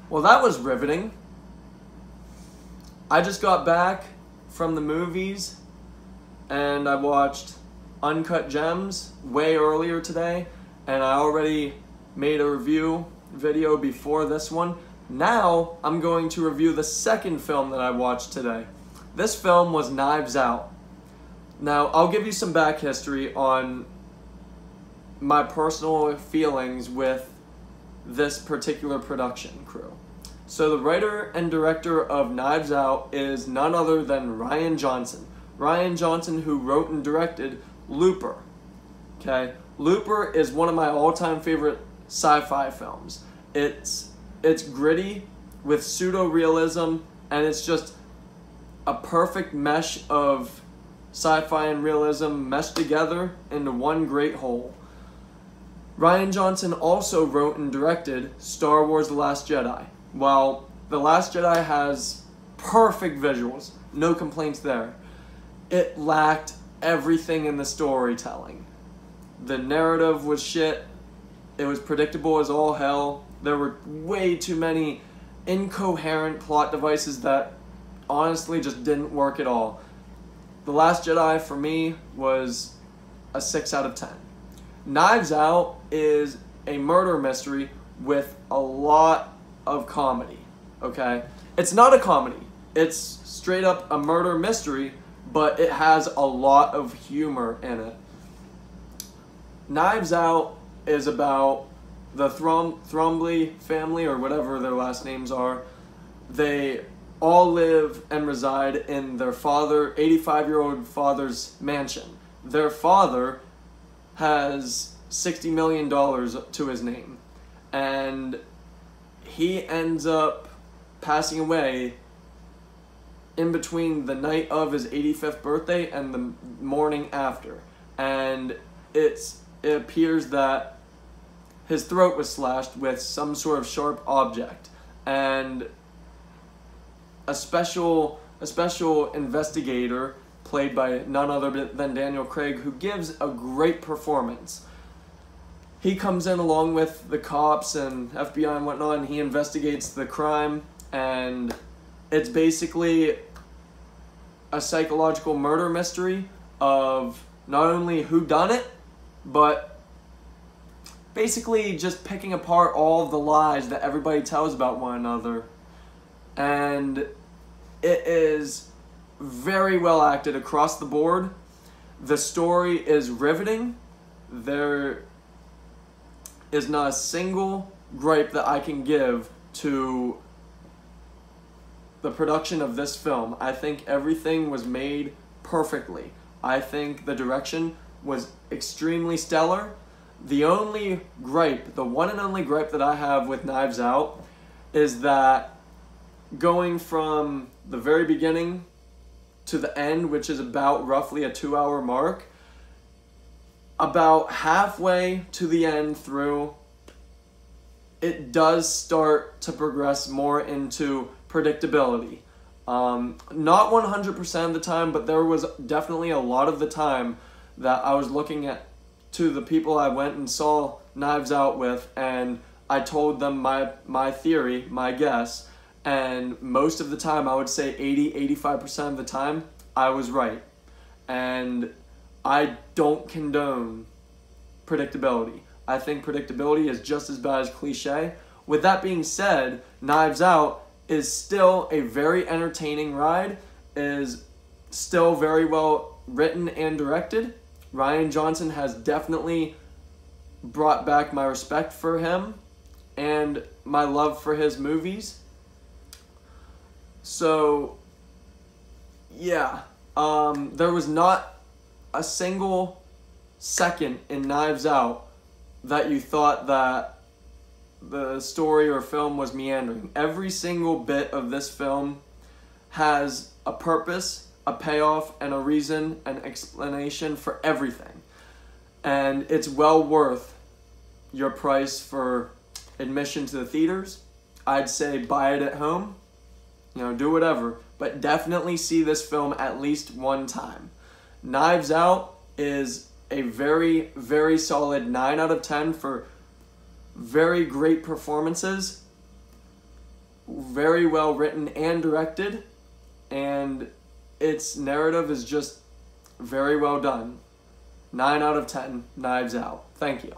Well, that was riveting. I just got back from the movies and I watched Uncut Gems way earlier today, and I already made a review video before this one. Now I'm going to review the second film that I watched today. This film was Knives Out. Now, I'll give you some back history on my personal feelings with this particular production crew. So the writer and director of Knives Out is none other than Rian Johnson. Rian Johnson, who wrote and directed Looper. Okay, Looper is one of my all-time favorite sci-fi films. It's gritty with pseudo-realism, and it's just a perfect mesh of sci-fi and realism meshed together into one great whole. Rian Johnson also wrote and directed Star Wars: The Last Jedi. While The Last Jedi has perfect visuals, no complaints there, it lacked everything in the storytelling. The narrative was shit. It was predictable as all hell. There were way too many incoherent plot devices that honestly just didn't work at all. The Last Jedi for me was a 6 out of 10. Knives Out is a murder mystery with a lot of comedy, okay? It's not a comedy. It's straight up a murder mystery, but it has a lot of humor in it. Knives Out is about the Thrombly family, or whatever their last names are. They all live and reside in their 85-year-old father's mansion. Their father has $60 million to his name, and he ends up passing away in between the night of his 85th birthday and the morning after. And it appears that his throat was slashed with some sort of sharp object, and a special investigator, played by none other than Daniel Craig, who gives a great performance. He comes in along with the cops and FBI and whatnot, and he investigates the crime, and it's basically a psychological murder mystery of not only who done it, but basically just picking apart all of the lies that everybody tells about one another. And it is very well acted across the board. The story is riveting. There is not a single gripe that I can give to the production of this film. I think everything was made perfectly. I think the direction was extremely stellar. The only gripe, the one and only gripe that I have with Knives Out is that going from the very beginning to the end, which is about roughly a 2-hour mark, about halfway to the end through, it does start to progress more into predictability. Not 100% of the time, but there was definitely a lot of the time that I was looking at to the people I went and saw Knives Out with, and I told them my theory, my guess, and most of the time, I would say 80-85% of the time, I was right. And I don't condone predictability. I think predictability is just as bad as cliche. With that being said, Knives Out is still a very entertaining ride, is still very well written and directed. Rian Johnson has definitely brought back my respect for him and my love for his movies. So, yeah, there was not a single second in Knives Out that you thought that the story or film was meandering. Every single bit of this film has a purpose, a payoff, and a reason, an explanation for everything. And it's well worth your price for admission to the theaters. I'd say buy it at home. You know, do whatever, but definitely see this film at least one time. Knives Out is a very, very solid 9 out of 10 for very great performances. very well written and directed, and its narrative is just very well done. 9 out of 10, Knives Out. Thank you.